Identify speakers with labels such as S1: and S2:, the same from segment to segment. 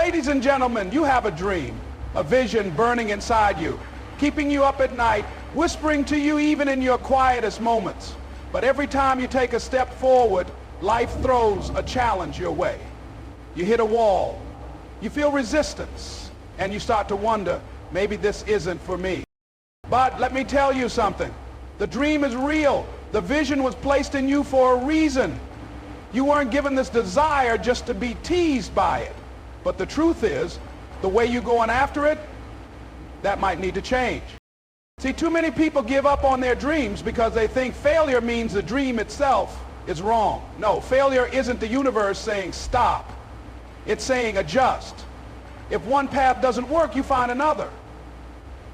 S1: Ladies and gentlemen, you have a dream, a vision burning inside you, keeping you up at night, whispering to you even in your quietest moments. But every time you take a step forward, life throws a challenge your way. You hit a wall, you feel resistance, and you start to wonder, maybe this isn't for me. But let me tell you something. The dream is real. The vision was placed in you for a reason. You weren't given this desire just to be teased by it. But the truth is, the way you're going after it, that might need to change. See, too many people give up on their dreams because they think failure means the dream itself is wrong. No, failure isn't the universe saying stop. It's saying adjust. If one path doesn't work, you find another.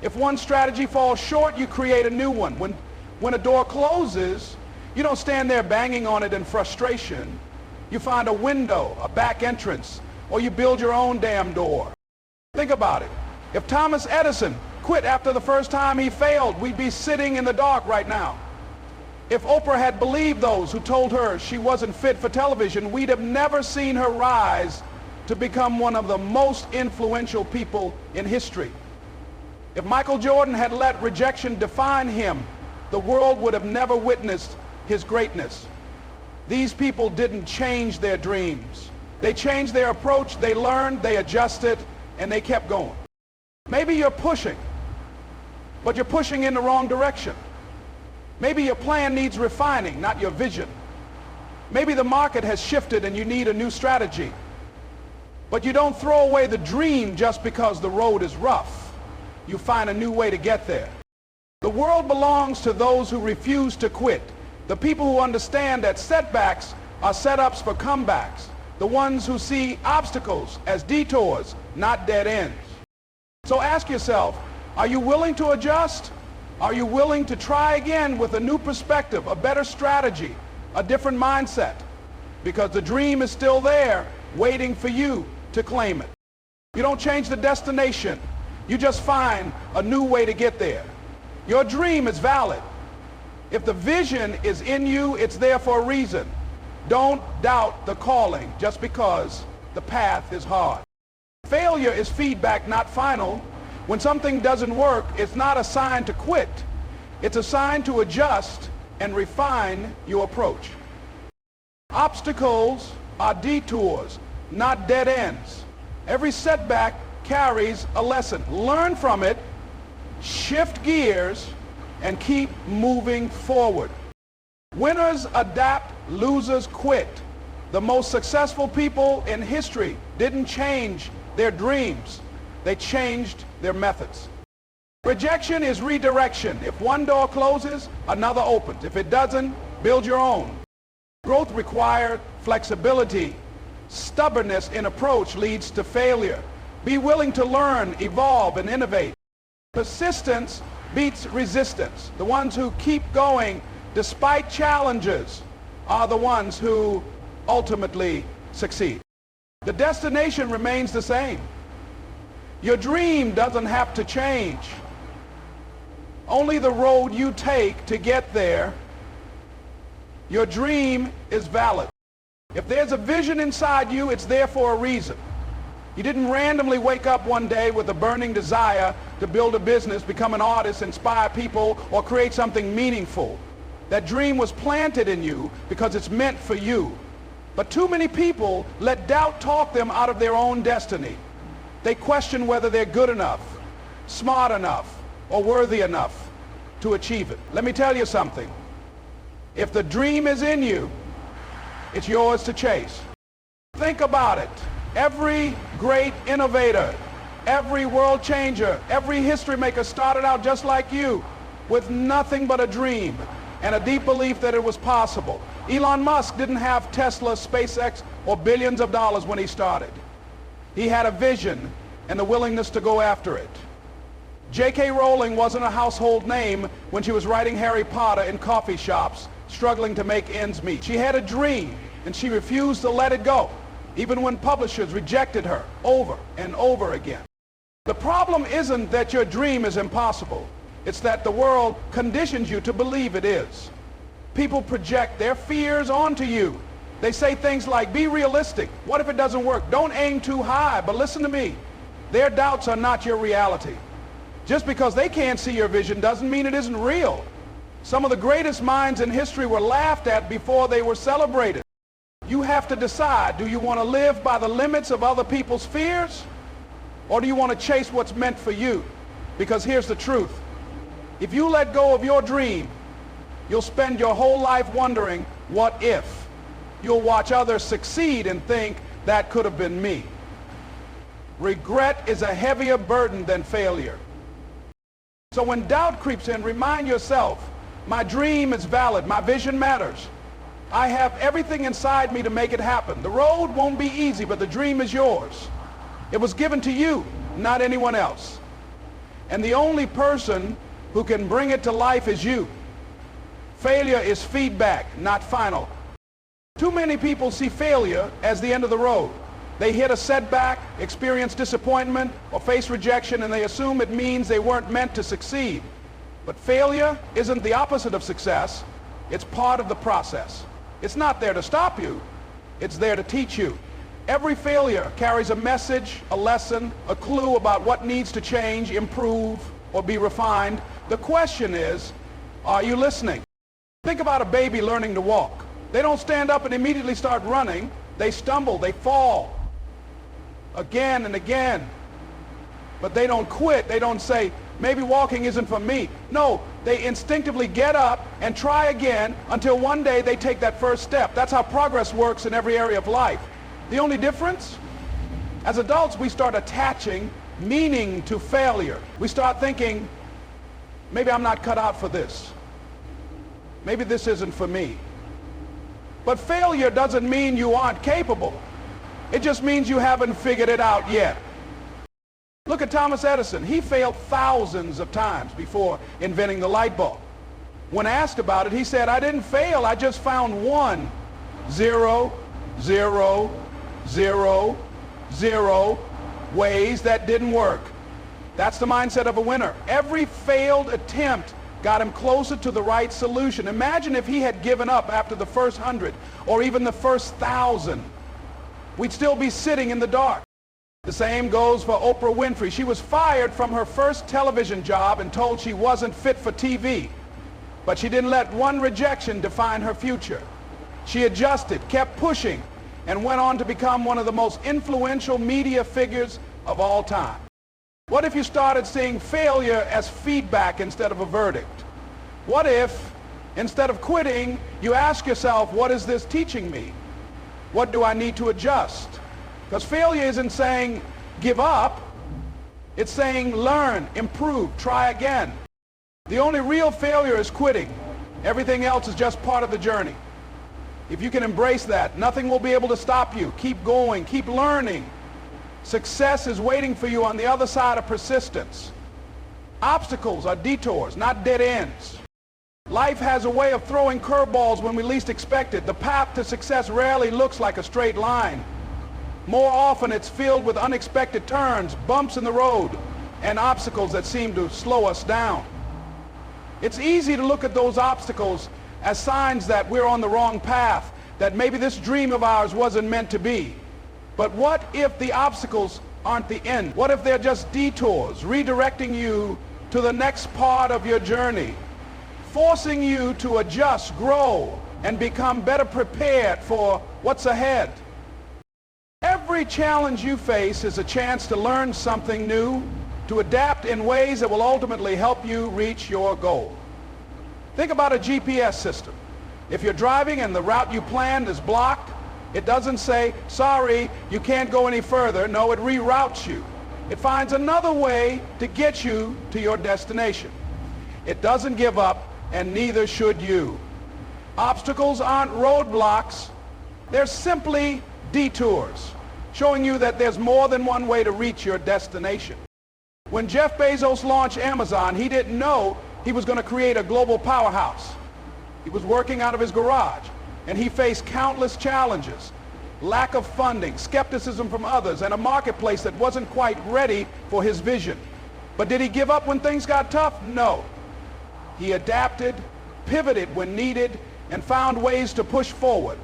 S1: If one strategy falls short, you create a new one. When a door closes, you don't stand there banging on it in frustration. You find a window, a back entrance, or you build your own damn door. Think about it. If Thomas Edison quit after the first time he failed, we'd be sitting in the dark right now. If Oprah had believed those who told her she wasn't fit for television, we'd have never seen her rise to become one of the most influential people in history. If Michael Jordan had let rejection define him, the world would have never witnessed his greatness. These people didn't change their dreams. They changed their approach, they learned, they adjusted, and they kept going. Maybe you're pushing, but you're pushing in the wrong direction. Maybe your plan needs refining, not your vision. Maybe the market has shifted and you need a new strategy. But you don't throw away the dream just because the road is rough. You find a new way to get there. The world belongs to those who refuse to quit. The people who understand that setbacks are setups for comebacks. The ones who see obstacles as detours, not dead ends. So ask yourself, are you willing to adjust? Are you willing to try again with a new perspective, a better strategy, a different mindset? Because the dream is still there, waiting for you to claim it. You don't change the destination. You just find a new way to get there. Your dream is valid. If the vision is in you, it's there for a reason. Don't doubt the calling just because the path is hard. Failure is feedback, not final. When something doesn't work, it's not a sign to quit. It's a sign to adjust and refine your approach. Obstacles are detours, not dead ends. Every setback carries a lesson. Learn from it, shift gears, and keep moving forward. Winners adapt, losers quit. The most successful people in history didn't change their dreams. They changed their methods. Rejection is redirection. If one door closes, another opens. If it doesn't, build your own. Growth requires flexibility. Stubbornness in approach leads to failure. Be willing to learn, evolve, and innovate. Persistence beats resistance. The ones who keep going despite challenges are the ones who ultimately succeed. The destination remains the same. Your dream doesn't have to change. Only the road you take to get there. Your dream is valid. If there's a vision inside you, it's there for a reason. You didn't randomly wake up one day with a burning desire to build a business, become an artist, inspire people, or create something meaningful. That dream was planted in you because it's meant for you. But too many people let doubt talk them out of their own destiny. They question whether they're good enough, smart enough, or worthy enough to achieve it. Let me tell you something. If the dream is in you, it's yours to chase. Think about it. Every great innovator, every world changer, every history maker started out just like you, with nothing but a dream and a deep belief that it was possible. Elon Musk didn't have Tesla, SpaceX, or billions of dollars when he started. He had a vision and the willingness to go after it. J.K. Rowling wasn't a household name when she was writing Harry Potter in coffee shops, struggling to make ends meet. She had a dream, and she refused to let it go, even when publishers rejected her over and over again. The problem isn't that your dream is impossible. It's that the world conditions you to believe it is. People project their fears onto you. They say things like, be realistic. What if it doesn't work? Don't aim too high. But listen to me. Their doubts are not your reality. Just because they can't see your vision doesn't mean it isn't real. Some of the greatest minds in history were laughed at before they were celebrated. You have to decide, do you want to live by the limits of other people's fears? Or do you want to chase what's meant for you? Because here's the truth. If you let go of your dream, you'll spend your whole life wondering, what if? You'll watch others succeed and think, that could have been me. Regret is a heavier burden than failure. So when doubt creeps in, remind yourself, my dream is valid, my vision matters. I have everything inside me to make it happen. The road won't be easy, but the dream is yours. It was given to you, not anyone else. And the only person who can bring it to life is you. Failure is feedback, not final. Too many people see failure as the end of the road. They hit a setback, experience disappointment, or face rejection, and they assume it means they weren't meant to succeed. But failure isn't the opposite of success. It's part of the process. It's not there to stop you. It's there to teach you. Every failure carries a message, a lesson, a clue about what needs to change, improve, or be refined. The question is, are you listening? Think about a baby learning to walk. They don't stand up and immediately start running. They stumble, they fall again and again. But they don't quit. They don't say, maybe walking isn't for me. No, they instinctively get up and try again until one day they take that first step. That's how progress works in every area of life. The only difference? As adults, we start attaching meaning to failure. We start thinking, maybe I'm not cut out for this. Maybe this isn't for me. But failure doesn't mean you aren't capable. It just means you haven't figured it out yet. Look at Thomas Edison. He failed thousands of times before inventing the light bulb. When asked about it, he said, I didn't fail, I just found 1, 0, 0, 0, 0 ways that didn't work. That's the mindset of a winner. Every failed attempt got him closer to the right solution. Imagine if he had given up after the first 100 or even the first 1,000. We'd still be sitting in the dark. The same goes for Oprah Winfrey. She was fired from her first television job and told she wasn't fit for TV. But she didn't let one rejection define her future. She adjusted, kept pushing, and went on to become one of the most influential media figures of all time. What if you started seeing failure as feedback instead of a verdict? What if, instead of quitting, you ask yourself, what is this teaching me? What do I need to adjust? Because failure isn't saying, give up. It's saying, learn, improve, try again. The only real failure is quitting. Everything else is just part of the journey. If you can embrace that, nothing will be able to stop you. Keep going, keep learning. Success is waiting for you on the other side of persistence. Obstacles are detours, not dead ends. Life has a way of throwing curveballs when we least expect it. The path to success rarely looks like a straight line. More often it's filled with unexpected turns, bumps in the road, and obstacles that seem to slow us down. It's easy to look at those obstacles as signs that we're on the wrong path, that maybe this dream of ours wasn't meant to be. But what if the obstacles aren't the end? What if they're just detours, redirecting you to the next part of your journey, forcing you to adjust, grow, and become better prepared for what's ahead? Every challenge you face is a chance to learn something new, to adapt in ways that will ultimately help you reach your goal. Think about a GPS system. If you're driving and the route you planned is blocked, it doesn't say, sorry, you can't go any further. No, it reroutes you. It finds another way to get you to your destination. It doesn't give up, and neither should you. Obstacles aren't roadblocks. They're simply detours, showing you that there's more than one way to reach your destination. When Jeff Bezos launched Amazon, he didn't know he was going to create a global powerhouse. He was working out of his garage, and he faced countless challenges: lack of funding, skepticism from others, and a marketplace that wasn't quite ready for his vision. But did he give up when things got tough? No. He adapted, pivoted when needed, and found ways to push forward.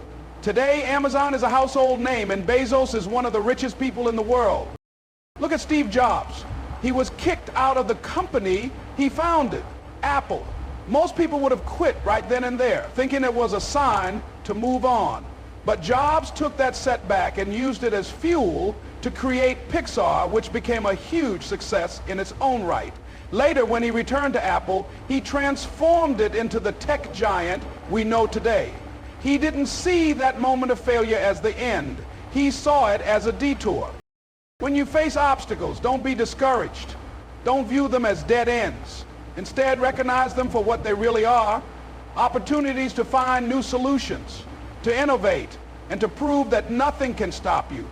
S1: Today, Amazon is a household name, and Bezos is one of the richest people in the world. Look at Steve Jobs. He was kicked out of the company he founded, Apple. Most people would have quit right then and there, thinking it was a sign to move on. But Jobs took that setback and used it as fuel to create Pixar, which became a huge success in its own right. Later, when he returned to Apple, he transformed it into the tech giant we know today. He didn't see that moment of failure as the end. He saw it as a detour. When you face obstacles, don't be discouraged. Don't view them as dead ends. Instead, recognize them for what they really are, opportunities to find new solutions, to innovate, and to prove that nothing can stop you.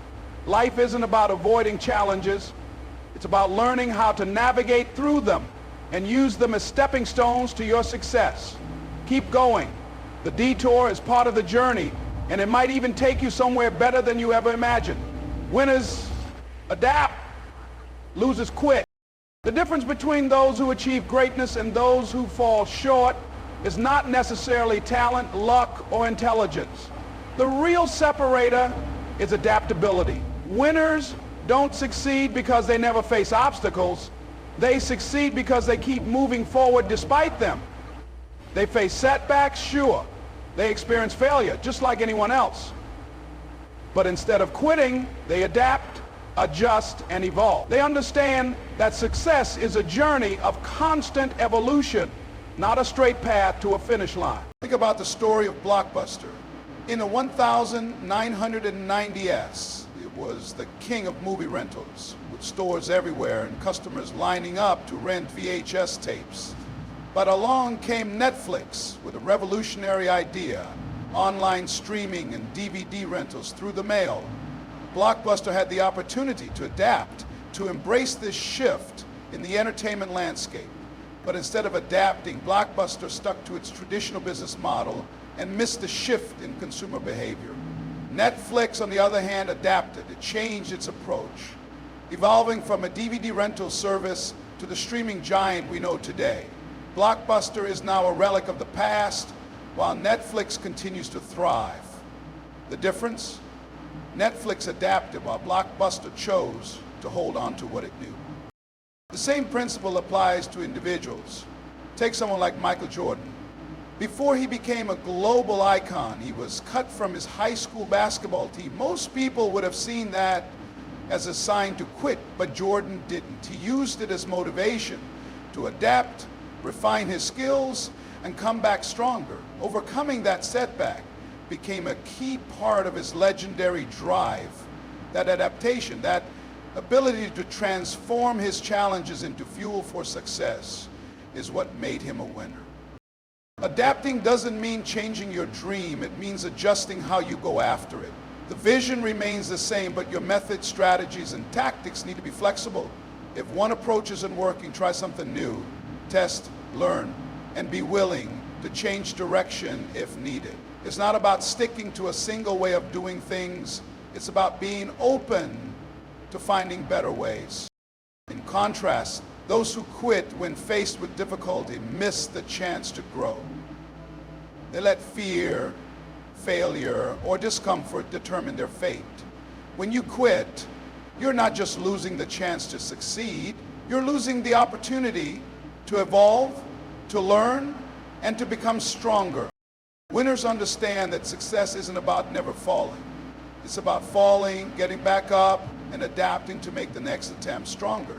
S1: Life isn't about avoiding challenges. It's about learning how to navigate through them and use them as stepping stones to your success. Keep going. The detour is part of the journey, and it might even take you somewhere better than you ever imagined. Winners adapt, losers quit. The difference between those who achieve greatness and those who fall short is not necessarily talent, luck, or intelligence. The real separator is adaptability. Winners don't succeed because they never face obstacles. They succeed because they keep moving forward despite them. They face setbacks, sure. They experience failure, just like anyone else. But instead of quitting, they adapt, adjust, and evolve. They understand that success is a journey of constant evolution, not a straight path to a finish line.
S2: Think about the story of Blockbuster. In the 1990s, it was the king of movie rentals, with stores everywhere and customers lining up to rent VHS tapes. But along came Netflix with a revolutionary idea, online streaming and DVD rentals through the mail. Blockbuster had the opportunity to adapt, to embrace this shift in the entertainment landscape. But instead of adapting, Blockbuster stuck to its traditional business model and missed the shift in consumer behavior. Netflix, on the other hand, adapted. It changed its approach, evolving from a DVD rental service to the streaming giant we know today. Blockbuster is now a relic of the past, while Netflix continues to thrive. The difference? Netflix adapted while Blockbuster chose to hold on to what it knew. The same principle applies to individuals. Take someone like Michael Jordan. Before he became a global icon, he was cut from his high school basketball team. Most people would have seen that as a sign to quit, but Jordan didn't. He used it as motivation to adapt, refine his skills, and come back stronger. Overcoming that setback became a key part of his legendary drive. That adaptation, that ability to transform his challenges into fuel for success is what made him a winner. Adapting doesn't mean changing your dream. It means adjusting how you go after it. The vision remains the same, but your methods, strategies, and tactics need to be flexible. If one approach isn't working, try something new. Test, learn, and be willing to change direction if needed. It's not about sticking to a single way of doing things. It's about being open to finding better ways. In contrast, those who quit when faced with difficulty miss the chance to grow. They let fear, failure, or discomfort determine their fate. When you quit, you're not just losing the chance to succeed, you're losing the opportunity to evolve, to learn, and to become stronger. Winners understand that success isn't about never falling. It's about falling, getting back up, and adapting to make the next attempt stronger.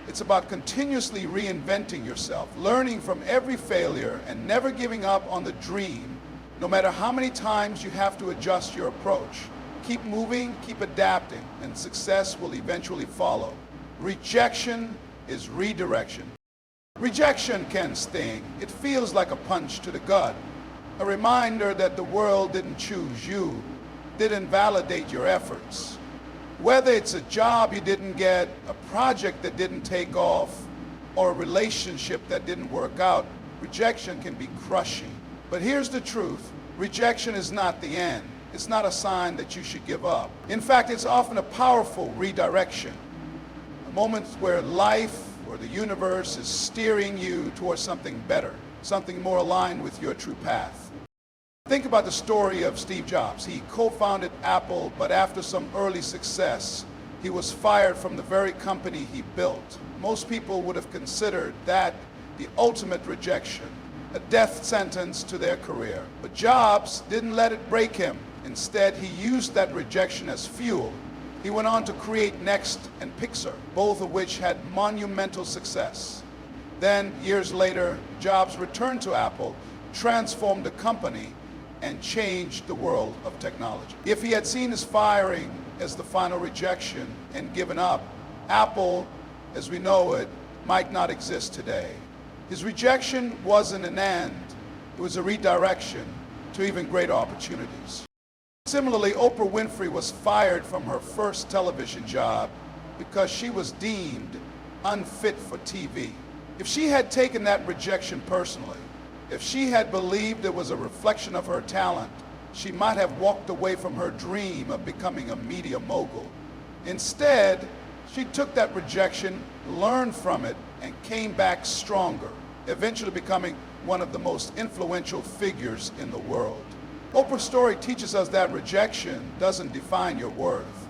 S2: It's about continuously reinventing yourself, learning from every failure, and never giving up on the dream, no matter how many times you have to adjust your approach. Keep moving, keep adapting, and success will eventually follow. Rejection is redirection. Rejection can sting. It feels like a punch to the gut, a reminder that the world didn't choose you, didn't validate your efforts. Whether it's a job you didn't get, a project that didn't take off, or a relationship that didn't work out, rejection can be crushing. But here's the truth. Rejection is not the end. It's not a sign that you should give up. In fact, it's often a powerful redirection. A moment where life or the universe is steering you towards something better, something more aligned with your true path. Think about the story of Steve Jobs. He co-founded Apple, but after some early success, he was fired from the very company he built. Most people would have considered that the ultimate rejection, a death sentence to their career. But Jobs didn't let it break him. Instead, he used that rejection as fuel. He went on to create Next and Pixar, both of which had monumental success. Then, years later, Jobs returned to Apple, transformed the company, and changed the world of technology. If he had seen his firing as the final rejection and given up, Apple, as we know it, might not exist today. His rejection wasn't an end, it was a redirection to even greater opportunities. Similarly, Oprah Winfrey was fired from her first television job because she was deemed unfit for TV. If she had taken that rejection personally, if she had believed it was a reflection of her talent, she might have walked away from her dream of becoming a media mogul. Instead, she took that rejection, learned from it, and came back stronger, eventually becoming one of the most influential figures in the world. Oprah's story teaches us that rejection doesn't define your worth.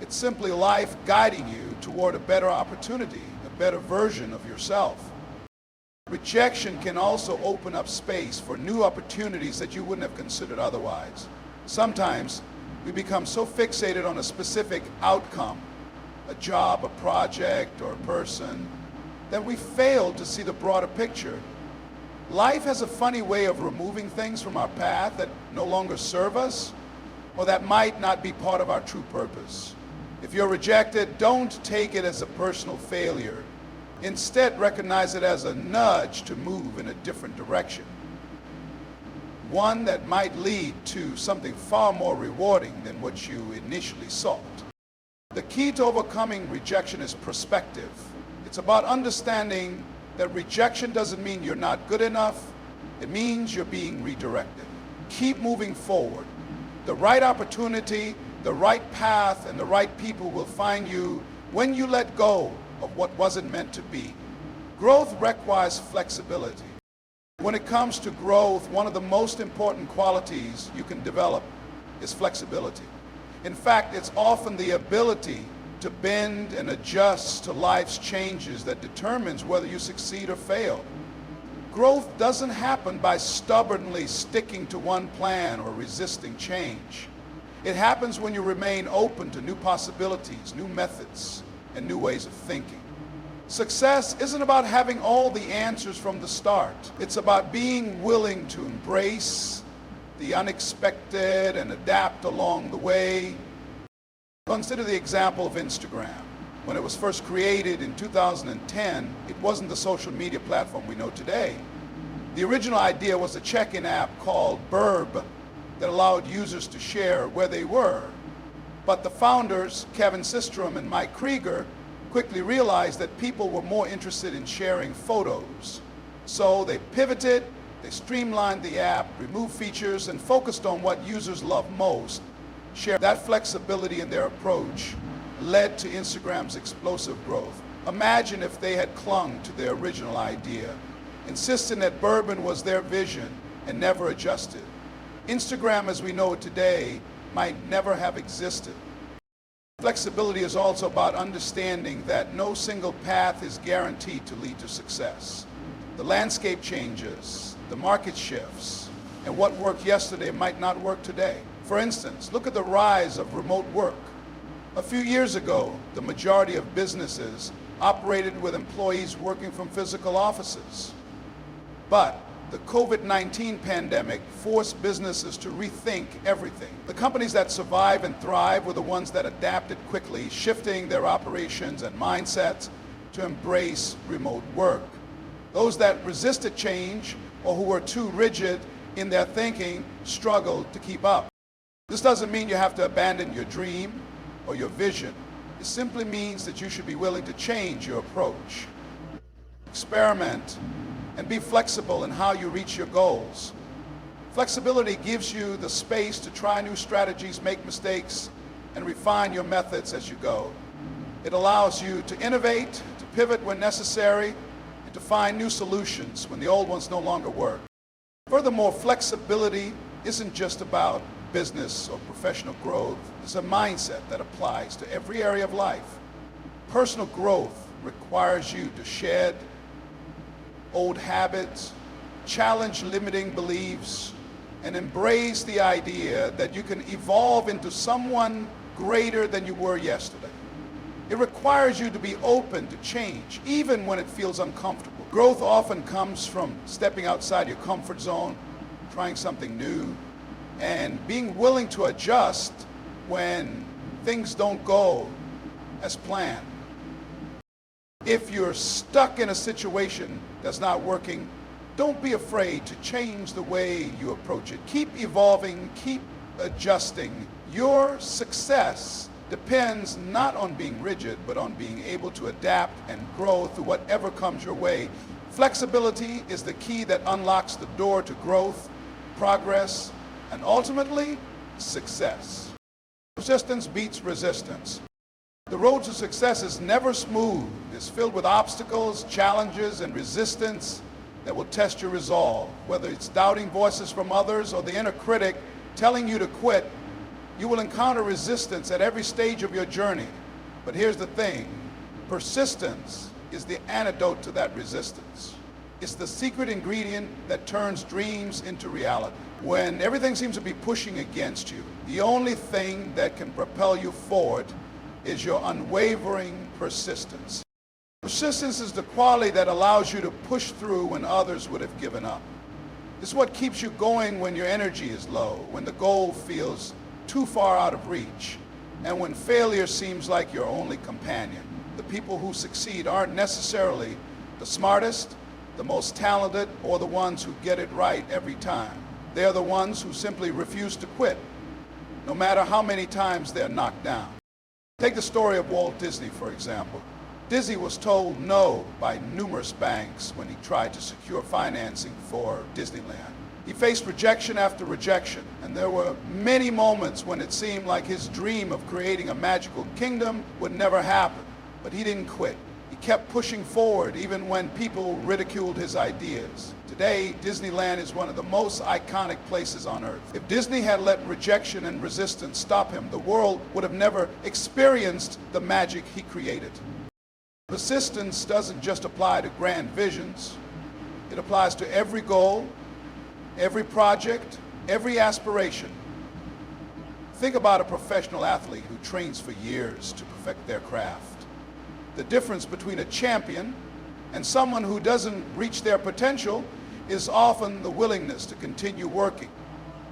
S2: It's simply life guiding you toward a better opportunity, a better version of yourself. Rejection can also open up space for new opportunities that you wouldn't have considered otherwise. Sometimes we become so fixated on a specific outcome, a job, a project, or a person, that we fail to see the broader picture. Life has a funny way of removing things from our path that no longer serve us, or that might not be part of our true purpose. If you're rejected, don't take it as a personal failure. Instead, recognize it as a nudge to move in a different direction. One that might lead to something far more rewarding than what you initially sought. The key to overcoming rejection is perspective. It's about understanding that rejection doesn't mean you're not good enough. It means you're being redirected. Keep moving forward. The right opportunity, the right path, and the right people will find you when you let go of what wasn't meant to be. Growth requires flexibility. When it comes to growth, one of the most important qualities you can develop is flexibility. In fact, it's often the ability to bend and adjust to life's changes that determines whether you succeed or fail. Growth doesn't happen by stubbornly sticking to one plan or resisting change. It happens when you remain open to new possibilities, new methods, and new ways of thinking. Success isn't about having all the answers from the start. It's about being willing to embrace the unexpected and adapt along the way. Consider the example of Instagram. When it was first created in 2010, it wasn't the social media platform we know today. The original idea was a check-in app called Burb that allowed users to share where they were. But the founders, Kevin Systrom and Mike Krieger, quickly realized that people were more interested in sharing photos. So they pivoted, they streamlined the app, removed features, and focused on what users love most. That flexibility in their approach led to Instagram's explosive growth. Imagine if they had clung to their original idea, insisting that bourbon was their vision and never adjusted. Instagram as we know it today might never have existed. Flexibility is also about understanding that no single path is guaranteed to lead to success. The landscape changes, the market shifts, and what worked yesterday might not work today. For instance, look at the rise of remote work. A few years ago, the majority of businesses operated with employees working from physical offices. But the COVID-19 pandemic forced businesses to rethink everything. The companies that survive and thrive were the ones that adapted quickly, shifting their operations and mindsets to embrace remote work. Those that resisted change or who were too rigid in their thinking struggled to keep up. This doesn't mean you have to abandon your dream or your vision. It simply means that you should be willing to change your approach. Experiment and be flexible in how you reach your goals. Flexibility gives you the space to try new strategies, make mistakes, and refine your methods as you go. It allows you to innovate, to pivot when necessary, and to find new solutions when the old ones no longer work. Furthermore, flexibility isn't just about business or professional growth. It's a mindset that applies to every area of life. Personal growth requires you to shed old habits, challenge limiting beliefs, and embrace the idea that you can evolve into someone greater than you were yesterday. It requires you to be open to change, even when it feels uncomfortable. Growth often comes from stepping outside your comfort zone, trying something new, and being willing to adjust when things don't go as planned. If you're stuck in a situation that's not working, don't be afraid to change the way you approach it. Keep evolving, keep adjusting. Your success depends not on being rigid, but on being able to adapt and grow through whatever comes your way. Flexibility is the key that unlocks the door to growth, progress, and ultimately, success. Persistence beats resistance. The road to success is never smooth. It's filled with obstacles, challenges, and resistance that will test your resolve. Whether it's doubting voices from others or the inner critic telling you to quit, you will encounter resistance at every stage of your journey. But here's the thing, persistence is the antidote to that resistance. It's the secret ingredient that turns dreams into reality. When everything seems to be pushing against you, the only thing that can propel you forward is your unwavering persistence. Persistence is the quality that allows you to push through when others would have given up. It's what keeps you going when your energy is low, when the goal feels too far out of reach, and when failure seems like your only companion. The people who succeed aren't necessarily the smartest, the most talented, or the ones who get it right every time. They are the ones who simply refuse to quit, no matter how many times they're knocked down. Take the story of Walt Disney, for example. Disney was told no by numerous banks when he tried to secure financing for Disneyland. He faced rejection after rejection, and there were many moments when it seemed like his dream of creating a magical kingdom would never happen. But he didn't quit. He kept pushing forward even when people ridiculed his ideas. Today, Disneyland is one of the most iconic places on earth. If Disney had let rejection and resistance stop him, the world would have never experienced the magic he created. Persistence doesn't just apply to grand visions. It applies to every goal, every project, every aspiration. Think about a professional athlete who trains for years to perfect their craft. The difference between a champion and someone who doesn't reach their potential is often the willingness to continue working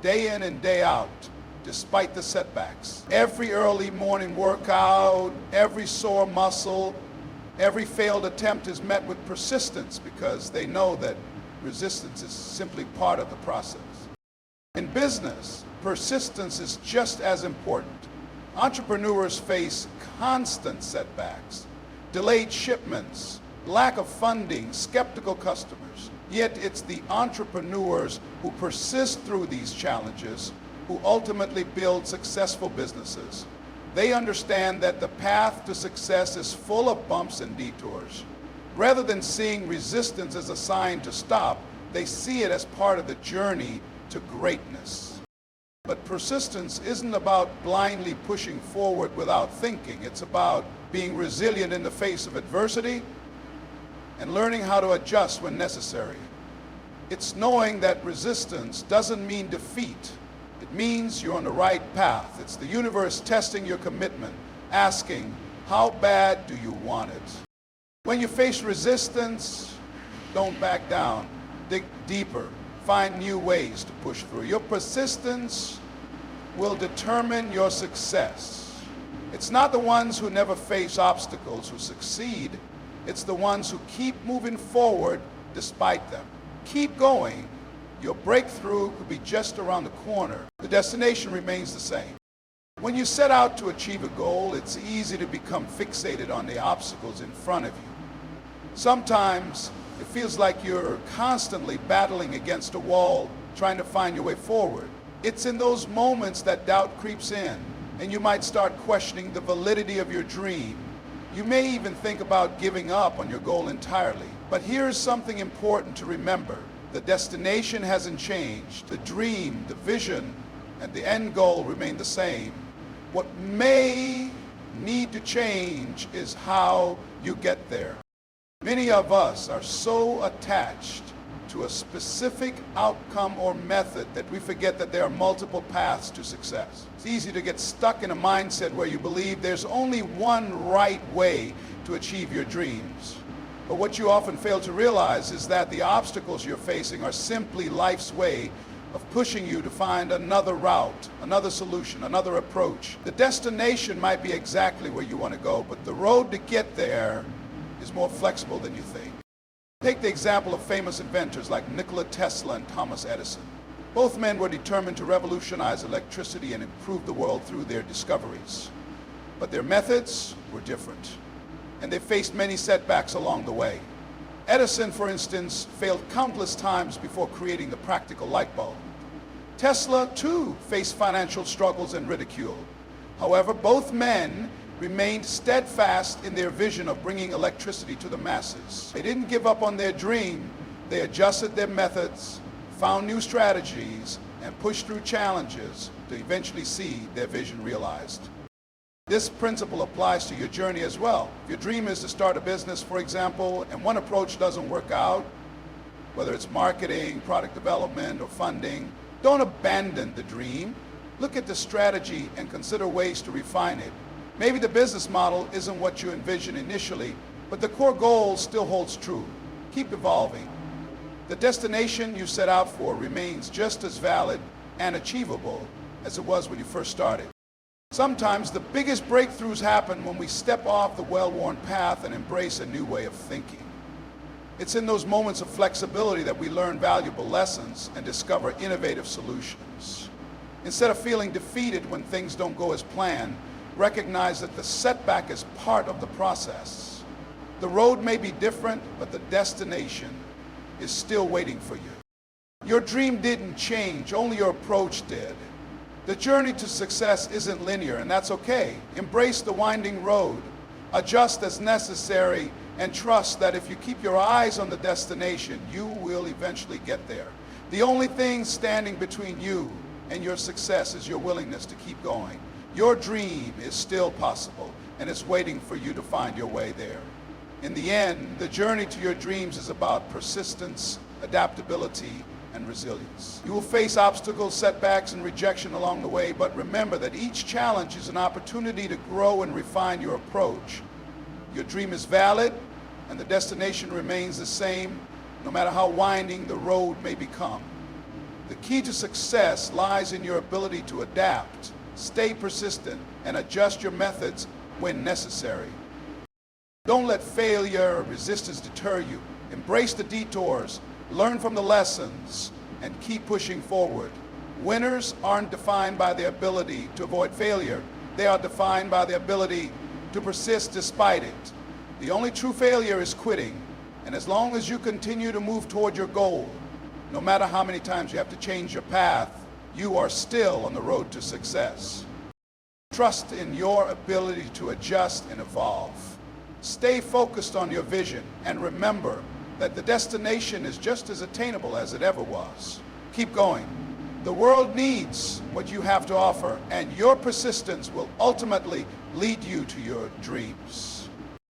S2: day in and day out, despite the setbacks. Every early morning workout, every sore muscle, every failed attempt is met with persistence because they know that resistance is simply part of the process. In business, persistence is just as important. Entrepreneurs face constant setbacks, delayed shipments, lack of funding, skeptical customers. Yet it's the entrepreneurs who persist through these challenges who ultimately build successful businesses. They understand that the path to success is full of bumps and detours. Rather than seeing resistance as a sign to stop, they see it as part of the journey to greatness. But persistence isn't about blindly pushing forward without thinking. It's about being resilient in the face of adversity and learning how to adjust when necessary. It's knowing that resistance doesn't mean defeat. It means you're on the right path. It's the universe testing your commitment, asking, how bad do you want it? When you face resistance, don't back down. Dig deeper. Find new ways to push through. Your persistence will determine your success. It's not the ones who never face obstacles who succeed. It's the ones who keep moving forward despite them. Keep going. Your breakthrough could be just around the corner. The destination remains the same. When you set out to achieve a goal, it's easy to become fixated on the obstacles in front of you. Sometimes it feels like you're constantly battling against a wall, trying to find your way forward. It's in those moments that doubt creeps in, and you might start questioning the validity of your dream. You may even think about giving up on your goal entirely. But here's something important to remember. The destination hasn't changed. The dream, the vision, and the end goal remain the same. What may need to change is how you get there. Many of us are so attached to a specific outcome or method that we forget that there are multiple paths to success. It's easy to get stuck in a mindset where you believe there's only one right way to achieve your dreams. But what you often fail to realize is that the obstacles you're facing are simply life's way of pushing you to find another route, another solution, another approach. The destination might be exactly where you want to go, but the road to get there is more flexible than you think. Take the example of famous inventors like Nikola Tesla and Thomas Edison. Both men were determined to revolutionize electricity and improve the world through their discoveries. But their methods were different, and they faced many setbacks along the way. Edison, for instance, failed countless times before creating the practical light bulb. Tesla, too, faced financial struggles and ridicule. However, both men remained steadfast in their vision of bringing electricity to the masses. They didn't give up on their dream. They adjusted their methods, found new strategies, and pushed through challenges to eventually see their vision realized. This principle applies to your journey as well. If your dream is to start a business, for example, and one approach doesn't work out, whether it's marketing, product development, or funding, don't abandon the dream. Look at the strategy and consider ways to refine it. Maybe the business model isn't what you envisioned initially, but the core goal still holds true. Keep evolving. The destination you set out for remains just as valid and achievable as it was when you first started. Sometimes the biggest breakthroughs happen when we step off the well-worn path and embrace a new way of thinking. It's in those moments of flexibility that we learn valuable lessons and discover innovative solutions. Instead of feeling defeated when things don't go as planned, recognize that the setback is part of the process. The road may be different, but the destination is still waiting for you. Your dream didn't change, only your approach did. The journey to success isn't linear, and that's okay. Embrace the winding road, adjust as necessary, and trust that if you keep your eyes on the destination, you will eventually get there. The only thing standing between you and your success is your willingness to keep going. Your dream is still possible, and it's waiting for you to find your way there. In the end, the journey to your dreams is about persistence, adaptability, and resilience. You will face obstacles, setbacks, and rejection along the way, but remember that each challenge is an opportunity to grow and refine your approach. Your dream is valid, and the destination remains the same, no matter how winding the road may become. The key to success lies in your ability to adapt, stay persistent, and adjust your methods when necessary. Don't let failure or resistance deter you. Embrace the detours, learn from the lessons, and keep pushing forward. Winners aren't defined by their ability to avoid failure. They are defined by the ability to persist despite it. The only true failure is quitting, and as long as you continue to move toward your goal, no matter how many times you have to change your path, you are still on the road to success. Trust in your ability to adjust and evolve. Stay focused on your vision, and remember that the destination is just as attainable as it ever was. Keep going. The world needs what you have to offer, and your persistence will ultimately lead you to your dreams.